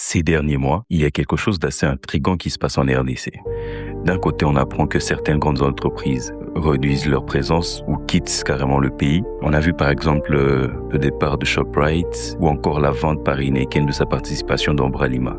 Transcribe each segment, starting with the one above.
Ces derniers mois, il y a quelque chose d'assez intriguant qui se passe en RDC. D'un côté, on apprend que certaines grandes entreprises réduisent leur présence ou quittent carrément le pays. On a vu par exemple le départ de Shoprite ou encore la vente par Heineken de sa participation dans Bralima.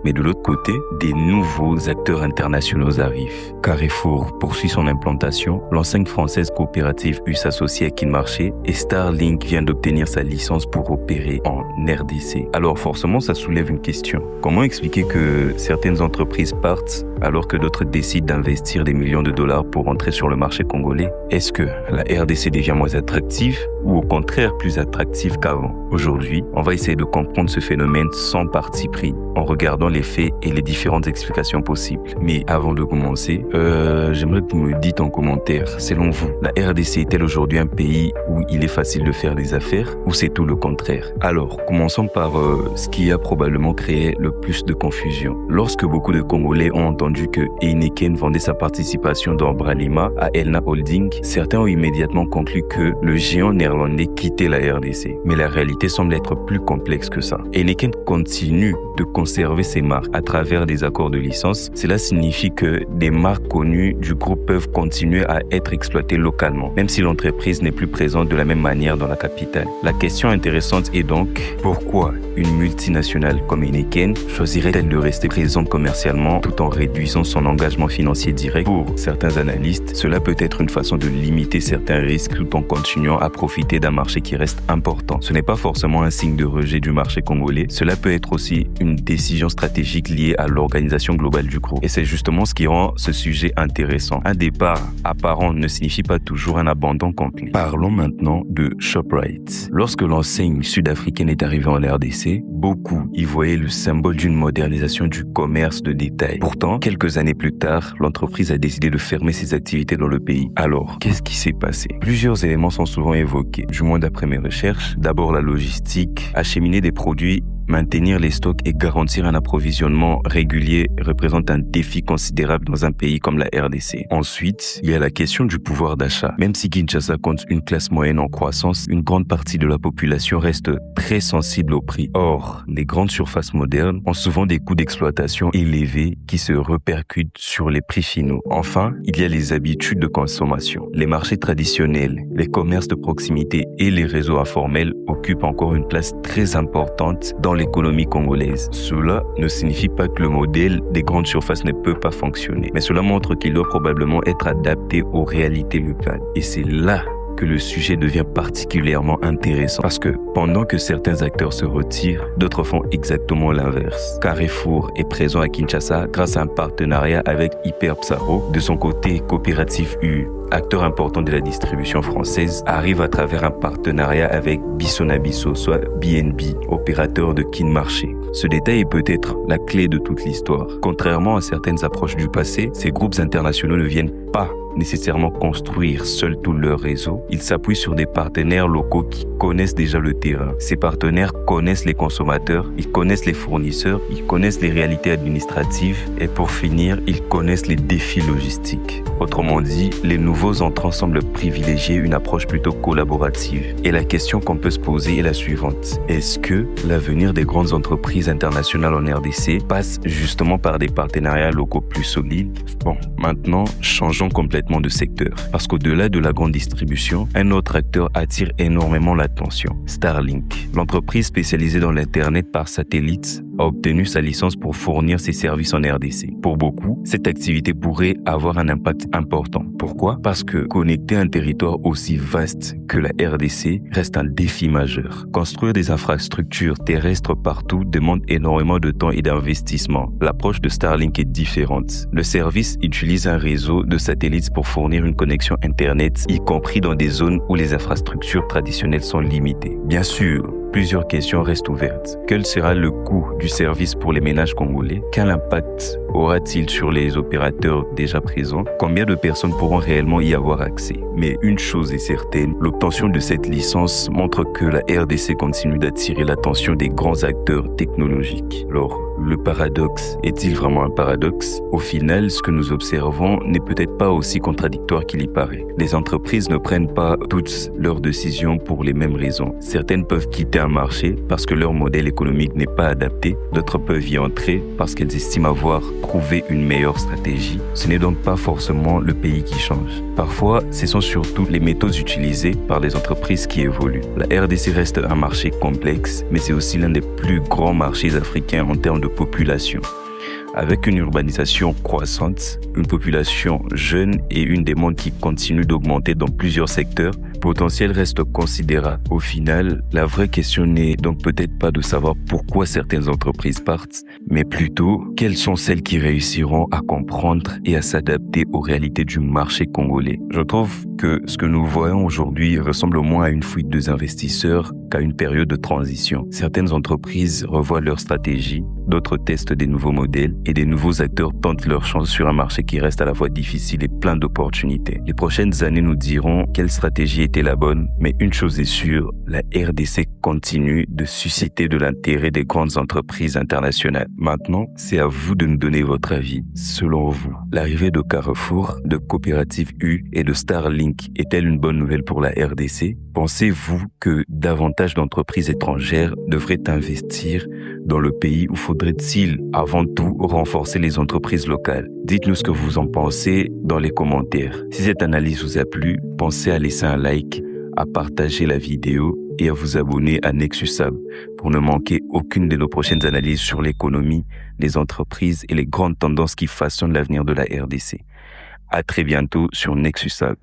Mais de l'autre côté, des nouveaux acteurs internationaux arrivent. Carrefour poursuit son implantation, l'enseigne française coopérative U s'associe à Kinmarché et Starlink vient d'obtenir sa licence pour opérer en RDC. Alors forcément, ça soulève une question. Comment expliquer que certaines entreprises partent alors que d'autres décident d'investir des millions de dollars pour entrer sur le marché congolais? Est-ce que la RDC devient moins attractive ou au contraire plus attractive qu'avant? Aujourd'hui, on va essayer de comprendre ce phénomène sans parti pris, en regardant les faits et les différentes explications possibles. Mais avant de commencer, j'aimerais que vous me dites en commentaire, selon vous, la RDC est-elle aujourd'hui un pays où il est facile de faire des affaires ou c'est tout le contraire? Alors, commençons par ce qui a probablement créé le plus de confusion. Lorsque beaucoup de Congolais ont entendu que Heineken vendait sa participation dans Bralima à Elna Holding, certains ont immédiatement conclu que le géant néerlandais quittait la RDC. Mais la réalité semble être plus complexe que ça. Heineken continue de conserver ses marques à travers des accords de licence. Cela signifie que des marques connues du groupe peuvent continuer à être exploitées localement, même si l'entreprise n'est plus présente de la même manière dans la capitale. La question intéressante est donc, pourquoi une multinationale comme Heineken choisirait-elle de rester présente commercialement tout en réduisant son engagement financier direct? Pour certains analystes, cela peut être une façon de limiter certains risques tout en continuant à profiter d'un marché qui reste important. Ce n'est pas forcément un signe de rejet du marché congolais, cela peut être aussi une décision stratégique liée à l'organisation globale du groupe. Et c'est justement ce qui rend ce sujet intéressant. Un départ apparent ne signifie pas toujours un abandon complet. Parlons maintenant de Shoprite. Lorsque l'enseigne sud-africaine est arrivée en RDC, beaucoup y voyaient le symbole d'une modernisation du commerce de détail. Pourtant, quelques années plus tard, l'entreprise a décidé de fermer ses activités dans le pays. Alors, qu'est-ce qui s'est passé? Plusieurs éléments sont souvent évoqués, du moins d'après mes recherches. D'abord, la logistique, acheminer des produits. Maintenir les stocks et garantir un approvisionnement régulier représente un défi considérable dans un pays comme la RDC. Ensuite, il y a la question du pouvoir d'achat. Même si Kinshasa compte une classe moyenne en croissance, une grande partie de la population reste très sensible au prix. Or, les grandes surfaces modernes ont souvent des coûts d'exploitation élevés qui se répercutent sur les prix finaux. Enfin, il y a les habitudes de consommation. Les marchés traditionnels, les commerces de proximité et les réseaux informels occupent encore une place très importante dans l'économie congolaise. Cela ne signifie pas que le modèle des grandes surfaces ne peut pas fonctionner, mais cela montre qu'il doit probablement être adapté aux réalités locales. Et c'est là que le sujet devient particulièrement intéressant parce que pendant que certains acteurs se retirent, d'autres font exactement l'inverse. Carrefour est présent à Kinshasa grâce à un partenariat avec Hyper Psaro. De son côté, Coopérative U, acteur important de la distribution française, arrive à travers un partenariat avec Bissonabisso, soit BNB, opérateur de Kinmarché. Ce détail est peut-être la clé de toute l'histoire. Contrairement à certaines approches du passé, ces groupes internationaux ne viennent pas nécessairement construire seuls tout leur réseau. Ils s'appuient sur des partenaires locaux qui connaissent déjà le terrain. Ces partenaires connaissent les consommateurs, ils connaissent les fournisseurs, ils connaissent les réalités administratives et pour finir, ils connaissent les défis logistiques. Autrement dit, les nouveaux entrants semblent privilégier une approche plutôt collaborative. Et la question qu'on peut se poser est la suivante. Est-ce que l'avenir des grandes entreprises internationales en RDC passe justement par des partenariats locaux plus solides? Bon, maintenant, changeons complètement de secteur. Parce qu'au-delà de la grande distribution, un autre acteur attire énormément l'attention. Starlink. L'entreprise spécialisée dans l'Internet par satellite a obtenu sa licence pour fournir ses services en RDC. Pour beaucoup, cette activité pourrait avoir un impact important. Pourquoi? Parce que connecter un territoire aussi vaste que la RDC reste un défi majeur. Construire des infrastructures terrestres partout demande énormément de temps et d'investissement. L'approche de Starlink est différente. Le service utilise un réseau de satellites pour fournir une connexion Internet, y compris dans des zones où les infrastructures traditionnelles sont limitées. Bien sûr, plusieurs questions restent ouvertes. Quel sera le coût du service pour les ménages congolais? Quel impact aura-t-il sur les opérateurs déjà présents? Combien de personnes pourront réellement y avoir accès? Mais une chose est certaine, l'obtention de cette licence montre que la RDC continue d'attirer l'attention des grands acteurs technologiques. Alors, le paradoxe est-il vraiment un paradoxe? Au final, ce que nous observons n'est peut-être pas aussi contradictoire qu'il y paraît. Les entreprises ne prennent pas toutes leurs décisions pour les mêmes raisons. Certaines peuvent quitter un un marché parce que leur modèle économique n'est pas adapté. D'autres peuvent y entrer parce qu'elles estiment avoir trouvé une meilleure stratégie. Ce n'est donc pas forcément le pays qui change. Parfois, ce sont surtout les méthodes utilisées par les entreprises qui évoluent. La RDC reste un marché complexe, mais c'est aussi l'un des plus grands marchés africains en termes de population. Avec une urbanisation croissante, une population jeune et une demande qui continue d'augmenter dans plusieurs secteurs, le potentiel reste considérable. Au final, la vraie question n'est donc peut-être pas de savoir pourquoi certaines entreprises partent, mais plutôt quelles sont celles qui réussiront à comprendre et à s'adapter aux réalités du marché congolais. Je trouve que ce que nous voyons aujourd'hui ressemble moins à une fuite des investisseurs qu'à une période de transition. Certaines entreprises revoient leur stratégie, d'autres testent des nouveaux modèles et des nouveaux acteurs tentent leur chance sur un marché qui reste à la fois difficile et plein d'opportunités. Les prochaines années nous diront quelle stratégie était la bonne, mais une chose est sûre, la RDC continue de susciter de l'intérêt des grandes entreprises internationales. Maintenant, c'est à vous de nous donner votre avis. Selon vous, l'arrivée de Carrefour, de Coopérative U et de Starlink est-elle une bonne nouvelle pour la RDC? Pensez-vous que davantage d'entreprises étrangères devraient investir dans le pays ou faudrait-il avant tout renforcer les entreprises locales? Dites-nous ce que vous en pensez dans les commentaires. Si cette analyse vous a plu, pensez à laisser un like, à partager la vidéo et à vous abonner à Nexusab pour ne manquer aucune de nos prochaines analyses sur l'économie, les entreprises et les grandes tendances qui façonnent l'avenir de la RDC. À très bientôt sur Nexusab.